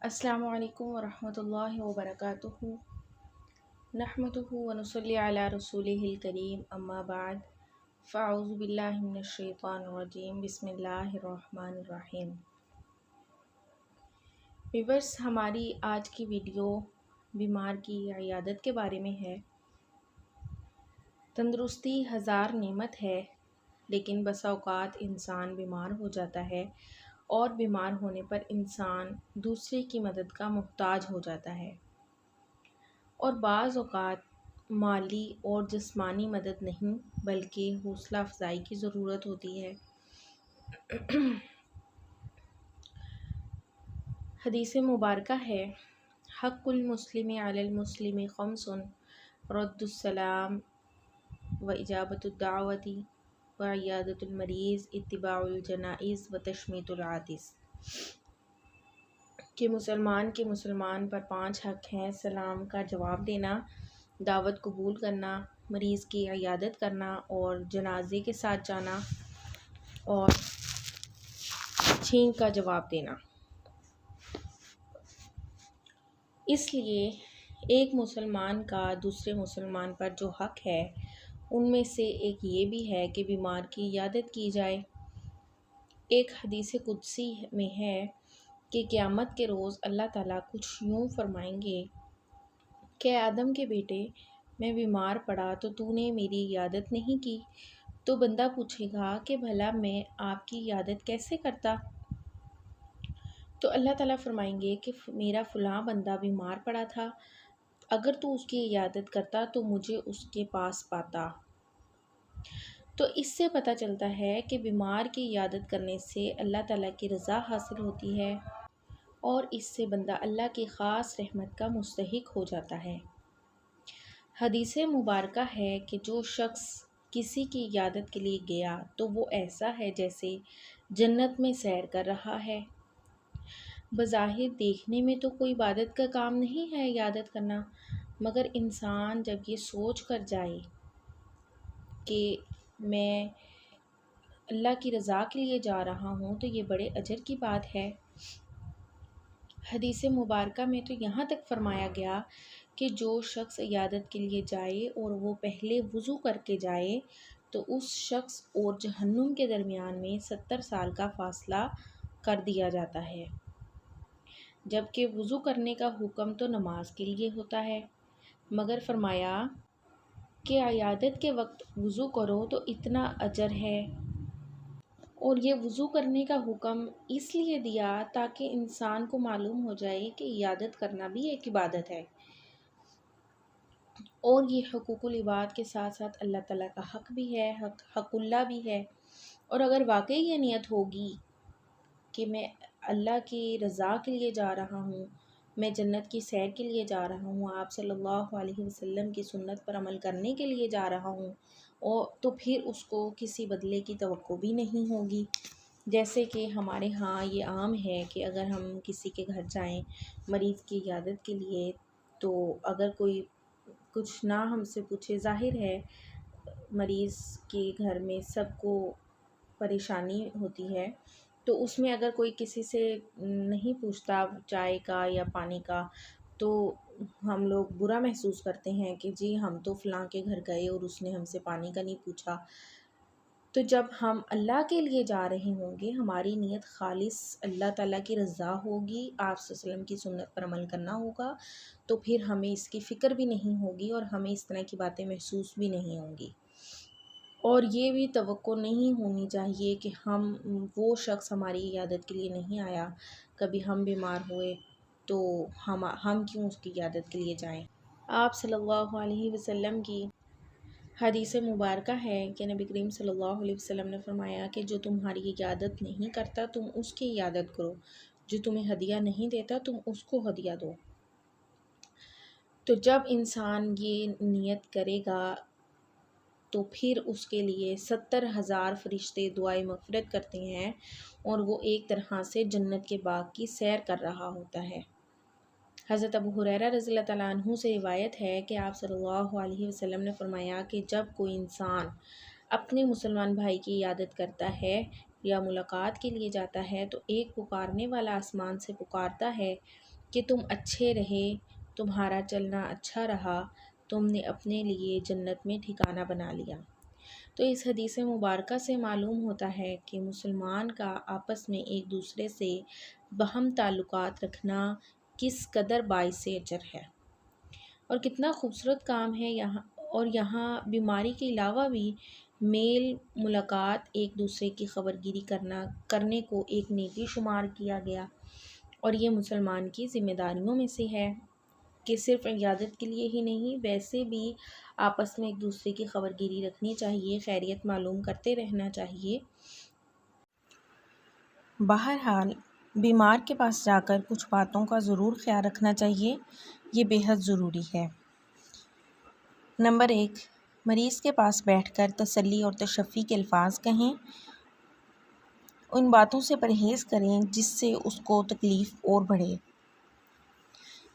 السلام علیکم ورحمۃ اللہ وبرکاتہ نحمدہ ونصلی علی رسولہ الکریم اما بعد فاعوذ باللہ من الشیطان الرجیم بسم اللہ الرحمن الرحیم۔ ویورس، ہماری آج کی ویڈیو بیمار کی عیادت کے بارے میں ہے۔ تندرستی ہزار نعمت ہے، لیکن بسا اوقات انسان بیمار ہو جاتا ہے اور بیمار ہونے پر انسان دوسرے کی مدد کا محتاج ہو جاتا ہے، اور بعض اوقات مالی اور جسمانی مدد نہیں بلکہ حوصلہ افزائی کی ضرورت ہوتی ہے۔ حدیث مبارکہ ہے، حق المسلم علی المسلم خمس، رد السلام و اجابت الدعوت و عیادت المریض، اتباع الجنائز و تشمیت العاطس، کہ مسلمان پر 5 حق ہیں: سلام کا جواب دینا، دعوت قبول کرنا، مریض کی عیادت کرنا اور جنازے کے ساتھ جانا، اور چھینک کا جواب دینا۔ اس لیے ایک مسلمان کا دوسرے مسلمان پر جو حق ہے ان میں سے ایک یہ بھی ہے کہ بیمار کی عیادت کی جائے۔ ایک حدیث قدسی میں ہے کہ قیامت کے روز اللہ تعالیٰ کچھ یوں فرمائیں گے کہ آدم کے بیٹے، میں بیمار پڑا تو تو نے میری عیادت نہیں کی۔ تو بندہ پوچھے گا کہ بھلا میں آپ کی عیادت کیسے کرتا؟ تو اللہ تعالیٰ فرمائیں گے کہ میرا فلاں بندہ بیمار پڑا تھا، اگر تو اس کی عیادت کرتا تو مجھے اس کے پاس پاتا۔ تو اس سے پتہ چلتا ہے کہ بیمار کی عیادت کرنے سے اللہ تعالیٰ کی رضا حاصل ہوتی ہے، اور اس سے بندہ اللہ کی خاص رحمت کا مستحق ہو جاتا ہے۔ حدیث مبارکہ ہے کہ جو شخص کسی کی عیادت کے لیے گیا تو وہ ایسا ہے جیسے جنت میں سیر کر رہا ہے۔ بظاہر دیکھنے میں تو کوئی عبادت کا کام نہیں ہے عیادت کرنا، مگر انسان جب یہ سوچ کر جائے کہ میں اللہ کی رضا کے لیے جا رہا ہوں تو یہ بڑے اجر کی بات ہے۔ حدیث مبارکہ میں تو یہاں تک فرمایا گیا کہ جو شخص عیادت کے لیے جائے اور وہ پہلے وضو کر کے جائے تو اس شخص اور جہنم کے درمیان میں 70 سال کا فاصلہ کر دیا جاتا ہے، جبکہ وضو کرنے کا حکم تو نماز کے لیے ہوتا ہے، مگر فرمایا کہ عیادت کے وقت وضو کرو تو اتنا اجر ہے۔ اور یہ وضو کرنے کا حکم اس لیے دیا تاکہ انسان کو معلوم ہو جائے کہ عیادت کرنا بھی ایک عبادت ہے، اور یہ حقوق العباد کے ساتھ ساتھ اللہ تعالیٰ کا حق بھی ہے، حق اللہ بھی ہے۔ اور اگر واقعی یہ نیت ہوگی کہ میں اللہ کی رضا کے لیے جا رہا ہوں، میں جنت کی سیر کے لیے جا رہا ہوں، آپ صلی اللہ علیہ وسلم کی سنت پر عمل کرنے کے لیے جا رہا ہوں، اور تو پھر اس کو کسی بدلے کی توقع بھی نہیں ہوگی۔ جیسے کہ ہمارے ہاں یہ عام ہے کہ اگر ہم کسی کے گھر جائیں مریض کی عیادت کے لیے، تو اگر کوئی کچھ نہ ہم سے پوچھے، ظاہر ہے مریض کے گھر میں سب کو پریشانی ہوتی ہے، تو اس میں اگر کوئی کسی سے نہیں پوچھتا چائے کا یا پانی کا تو ہم لوگ برا محسوس کرتے ہیں کہ جی ہم تو فلاں کے گھر گئے اور اس نے ہم سے پانی کا نہیں پوچھا۔ تو جب ہم اللہ کے لیے جا رہے ہوں گے، ہماری نیت خالص اللہ تعالیٰ کی رضا ہوگی، آپ صلی اللہ علیہ وسلم کی سنت پر عمل کرنا ہوگا، تو پھر ہمیں اس کی فکر بھی نہیں ہوگی اور ہمیں اس طرح کی باتیں محسوس بھی نہیں ہوں گی۔ اور یہ بھی توقع نہیں ہونی چاہیے کہ وہ شخص ہماری عیادت کے لیے نہیں آیا، کبھی ہم بیمار ہوئے تو ہم کیوں اس کی عیادت کے لیے جائیں۔ آپ صلی اللہ علیہ وسلم کی حدیث مبارکہ ہے کہ نبی کریم صلی اللہ علیہ وسلم نے فرمایا کہ جو تمہاری عیادت نہیں کرتا تم اس کی عیادت کرو، جو تمہیں ہدیہ نہیں دیتا تم اس کو ہدیہ دو۔ تو جب انسان یہ نیت کرے گا تو پھر اس کے لیے 70,000 فرشتے دعائے مغفرت کرتے ہیں، اور وہ ایک طرح سے جنت کے باغ کی سیر کر رہا ہوتا ہے۔ حضرت ابو ہریرہ رضی اللہ تعالیٰ عنہ سے روایت ہے کہ آپ صلی اللہ علیہ وسلم نے فرمایا کہ جب کوئی انسان اپنے مسلمان بھائی کی عیادت کرتا ہے یا ملاقات کے لیے جاتا ہے تو ایک پکارنے والا آسمان سے پکارتا ہے کہ تم اچھے رہے، تمہارا چلنا اچھا رہا، تم نے اپنے لیے جنت میں ٹھکانہ بنا لیا۔ تو اس حدیث مبارکہ سے معلوم ہوتا ہے کہ مسلمان کا آپس میں ایک دوسرے سے باہم تعلقات رکھنا کس قدر باعث اجر ہے اور کتنا خوبصورت کام ہے یہاں بیماری کے علاوہ بھی میل ملاقات، ایک دوسرے کی خبرگیری کرنے کو ایک نیکی شمار کیا گیا، اور یہ مسلمان کی ذمہ داریوں میں سے ہے کہ صرف عیادت کے لیے ہی نہیں، ویسے بھی آپس میں ایک دوسرے کی خبرگیری رکھنی چاہیے، خیریت معلوم کرتے رہنا چاہیے۔ بہرحال بیمار کے پاس جا کر کچھ باتوں کا ضرور خیال رکھنا چاہیے، یہ بے حد ضروری ہے۔ نمبر 1، مریض کے پاس بیٹھ کر تسلی اور تشفی کے الفاظ کہیں، ان باتوں سے پرہیز کریں جس سے اس کو تکلیف اور بڑھے۔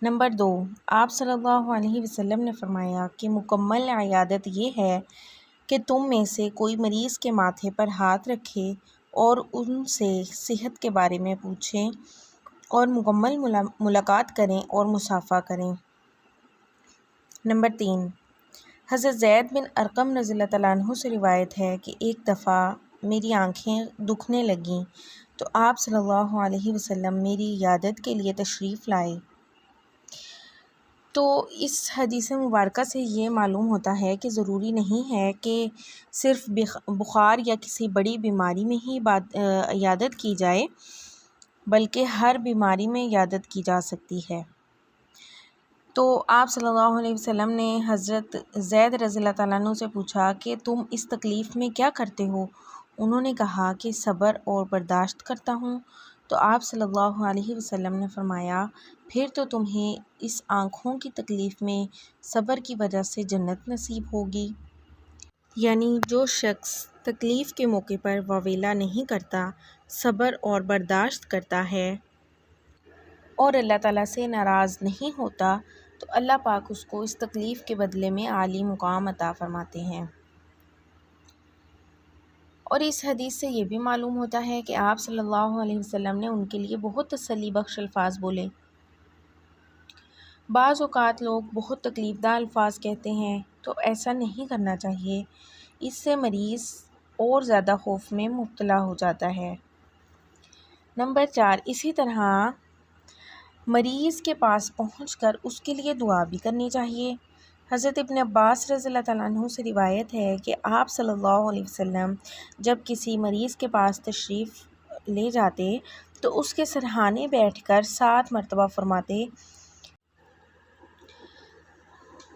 نمبر 2، آپ صلی اللہ علیہ وسلم نے فرمایا کہ مکمل عیادت یہ ہے کہ تم میں سے کوئی مریض کے ماتھے پر ہاتھ رکھے اور ان سے صحت کے بارے میں پوچھیں اور مکمل ملاقات کریں اور مصافحہ کریں۔ نمبر 3، حضرت زید بن ارقم رضی اللہ تعالیٰ عنہ سے روایت ہے کہ ایک دفعہ میری آنکھیں دکھنے لگیں تو آپ صلی اللہ علیہ وسلم میری عیادت کے لیے تشریف لائے۔ تو اس حدیث مبارکہ سے یہ معلوم ہوتا ہے کہ ضروری نہیں ہے کہ صرف بخار یا کسی بڑی بیماری میں ہی عیادت کی جائے، بلکہ ہر بیماری میں عیادت کی جا سکتی ہے۔ تو آپ صلی اللہ علیہ وسلم نے حضرت زید رضی اللہ تعالیٰ عنہ سے پوچھا کہ تم اس تکلیف میں کیا کرتے ہو؟ انہوں نے کہا کہ صبر اور برداشت کرتا ہوں۔ تو آپ صلی اللہ علیہ وسلم نے فرمایا، پھر تو تمہیں اس آنکھوں کی تکلیف میں صبر کی وجہ سے جنت نصیب ہوگی۔ یعنی جو شخص تکلیف کے موقع پر واویلا نہیں کرتا، صبر اور برداشت کرتا ہے اور اللہ تعالیٰ سے ناراض نہیں ہوتا، تو اللہ پاک اس کو اس تکلیف کے بدلے میں عالی مقام عطا فرماتے ہیں۔ اور اس حدیث سے یہ بھی معلوم ہوتا ہے کہ آپ صلی اللہ علیہ وسلم نے ان کے لیے بہت تسلی بخش الفاظ بولے۔ بعض اوقات لوگ بہت تکلیف دہ الفاظ کہتے ہیں، تو ایسا نہیں کرنا چاہیے، اس سے مریض اور زیادہ خوف میں مبتلا ہو جاتا ہے۔ نمبر 4، اسی طرح مریض کے پاس پہنچ کر اس کے لیے دعا بھی کرنی چاہیے۔ حضرت ابن عباس رضی اللہ تعالیٰ عنہ سے روایت ہے کہ آپ صلی اللہ علیہ وسلم جب کسی مریض کے پاس تشریف لے جاتے تو اس کے سرہانے بیٹھ کر 7 مرتبہ فرماتے،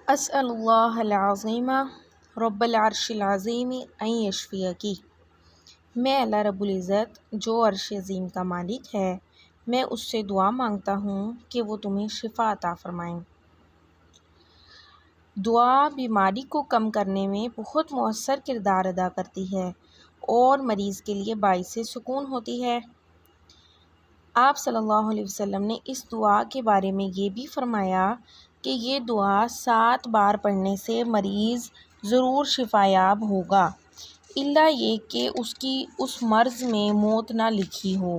اسأل اللہ العظیم رب العرش العظیم ان یشفیکی، میں اللہ رب العزت جو عرش عظیم کا مالک ہے، میں اس سے دعا مانگتا ہوں کہ وہ تمہیں شفا عطا فرمائیں۔ دعا بیماری کو کم کرنے میں بہت مؤثر کردار ادا کرتی ہے اور مریض کے لیے باعث سکون ہوتی ہے۔ آپ صلی اللہ علیہ وسلم نے اس دعا کے بارے میں یہ بھی فرمایا کہ یہ دعا 7 بار پڑھنے سے مریض ضرور شفا یاب ہوگا، الا یہ کہ اس کی اس مرض میں موت نہ لکھی ہو۔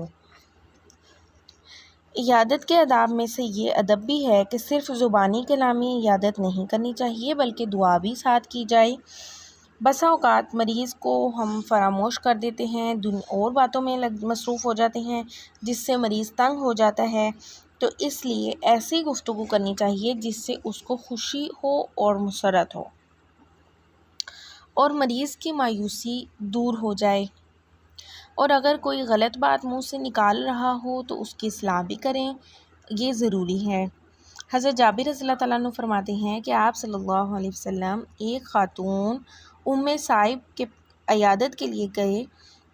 عیادت کے آداب میں سے یہ ادب بھی ہے کہ صرف زبانی کلامی عیادت نہیں کرنی چاہیے، بلکہ دعا بھی ساتھ کی جائے۔ بسا اوقات مریض کو ہم فراموش کر دیتے ہیں، اور باتوں میں مصروف ہو جاتے ہیں، جس سے مریض تنگ ہو جاتا ہے، تو اس لیے ایسی گفتگو کرنی چاہیے جس سے اس کو خوشی ہو اور مسرت ہو اور مریض کی مایوسی دور ہو جائے، اور اگر کوئی غلط بات منہ سے نکال رہا ہو تو اس کی اصلاح بھی کریں، یہ ضروری ہے۔ حضرت جابر رضی اللہ تعالیٰ عنہ فرماتے ہیں کہ آپ صلی اللہ علیہ وسلم ایک خاتون سائب کے عیادت کے لیے گئے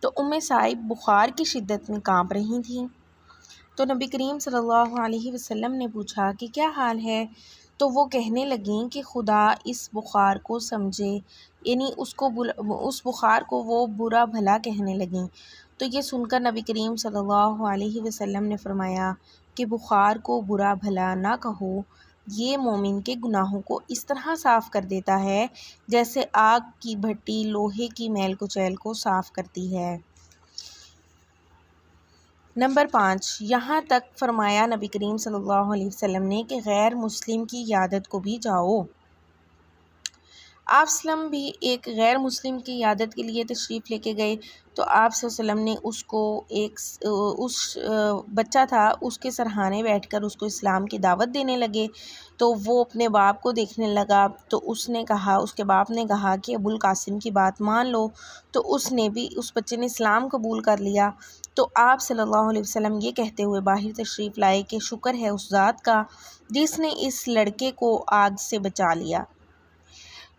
تو سائب بخار کی شدت میں کانپ رہی تھیں، تو نبی کریم صلی اللہ علیہ وسلم نے پوچھا کہ کیا حال ہے؟ تو وہ کہنے لگیں کہ خدا اس بخار کو سمجھے، یعنی اس بخار کو وہ برا بھلا کہنے لگیں۔ تو یہ سن کر نبی کریم صلی اللہ علیہ وسلم نے فرمایا کہ بخار کو برا بھلا نہ کہو، یہ مومن کے گناہوں کو اس طرح صاف کر دیتا ہے جیسے آگ کی بھٹی لوہے کی میل کچیل کو صاف کرتی ہے۔ نمبر 5، یہاں تک فرمایا نبی کریم صلی اللہ علیہ وسلم نے کہ غیر مسلم کی عیادت کو بھی جاؤ۔ آپ وسلم بھی ایک غیر مسلم کی عیادت کے لیے تشریف لے کے گئے تو آپ صلی اللہ علیہ وسلم نے اس کو اس بچہ تھا اس کے سرہانے بیٹھ کر اس کو اسلام کی دعوت دینے لگے، تو وہ اپنے باپ کو دیکھنے لگا تو اس کے باپ نے کہا کہ ابو القاسم کی بات مان لو، تو اس بچے نے اسلام قبول کر لیا۔ تو آپ صلی اللہ علیہ وسلم یہ کہتے ہوئے باہر تشریف لائے کہ شکر ہے اس ذات کا جس نے اس لڑکے کو آگ سے بچا لیا۔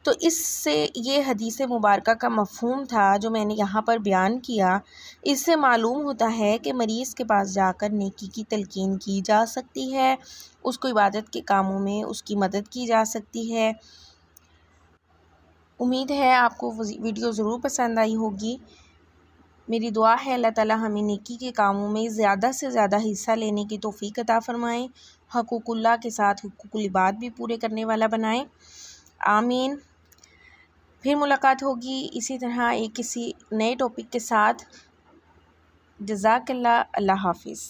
تو اس سے یہ حدیث مبارکہ کا مفہوم تھا جو میں نے یہاں پر بیان کیا۔ اس سے معلوم ہوتا ہے کہ مریض کے پاس جا کر نیکی کی تلقین کی جا سکتی ہے، اس کو عبادت کے کاموں میں اس کی مدد کی جا سکتی ہے۔ امید ہے آپ کو ویڈیو ضرور پسند آئی ہوگی۔ میری دعا ہے اللہ تعالیٰ ہمیں نیکی کے کاموں میں زیادہ سے زیادہ حصہ لینے کی توفیق عطا فرمائیں، حقوق اللہ کے ساتھ حقوق العباد بھی پورے کرنے والا بنائیں، آمین۔ پھر ملاقات ہوگی اسی طرح کسی نئے ٹاپک کے ساتھ۔ جزاک اللہ، اللہ حافظ۔